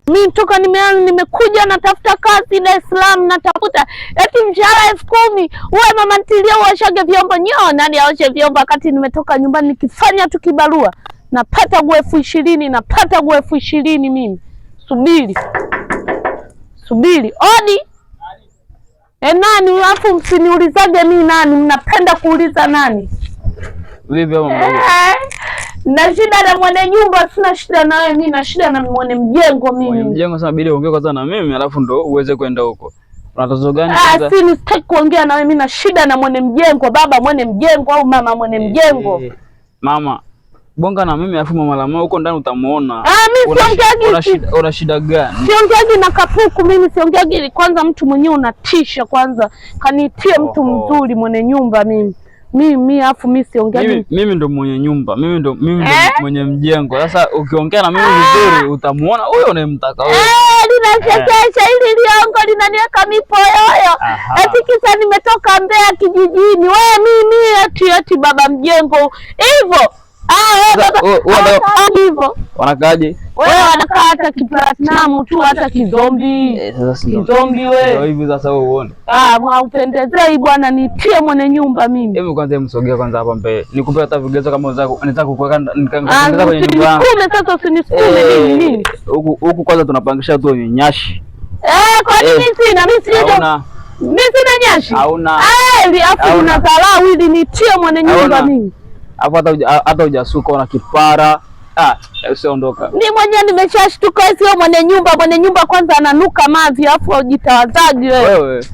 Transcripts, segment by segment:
Mimi toka nimekuja natafuta kazi Dar es Salaam, natafuta eti mshahara 10,000. Wewe mama ntilia uoshage vyombo nani aoshe vyombo wakati nimetoka nyumbani nikifanya tu kibarua. Napata nguo 20,000, napata nguo 20,000 mimi. Subiri. Odi. Nani alafu msiniulizage mimi nani, mnapenda kuuliza nani? Vipi mama? Na shida na mwenye nyumba, sina shida na wewe, mimi na shida na mwenye mjengo mimi. Mwenye mjengo sasa bidii ongea kwanza na mimi alafu ndo uweze kwenda huko. Una tatizo gani kwanza? Si nitaki kuongea na wewe, mimi na shida na mwenye mjengo, baba mwenye mjengo au mama mwenye mjengo. Mama, bonga na mimi alafu mama Lamau huko ndani utamuona. Mimi siongeagi. Una shida gani? Siongeagi na kapuku mimi, siongeagi. Kwanza mtu mwenyewe unatisha kwanza. Kanitie mtu mzuri mwenye nyumba mimi. Mimi afu mimi siongea. Mimi ndo mwenye nyumba. Mimi ndo mwenye mjengo. Sasa ukiongea na mimi vizuri utamuona huyo unayemtaka wewe. Linachekesha hili liongo linaniweka mipoyoyo. Eti kisa nimetoka Mbeya kijijini. Wewe mimi eti baba mjengo. Hivyo. Hivyo. Wanakaje? Wewe wanakaa hata kiplatinum tu, hata kizombi. Kizombi wewe. Hivi sasa wewe uone. Upendezei bwana, nitie mwenye nyumba mimi. Hebu kwanza msogea kwanza hapa mbele. Nikupe hata vigezo kama unataka kukuweka nikaongeza kwenye nyumba yangu. Sasa usinisukume nini? Huku kwanza tunapangisha tu nyashi. Kwa nini sina? Mimi sina nyashi. Hauna. Afu unadharau ili nitie mwenye nyumba mimi. Hapo hata hujasuka una kipara. Usiondoka. Mimi mwenyewe nimeshashtuka, sio mwenye nyumba. Mwenye nyumba kwanza ananuka mavi afu ujitawazaji wewe. Wewe.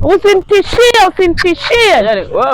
Usinitishie. Yaani wewe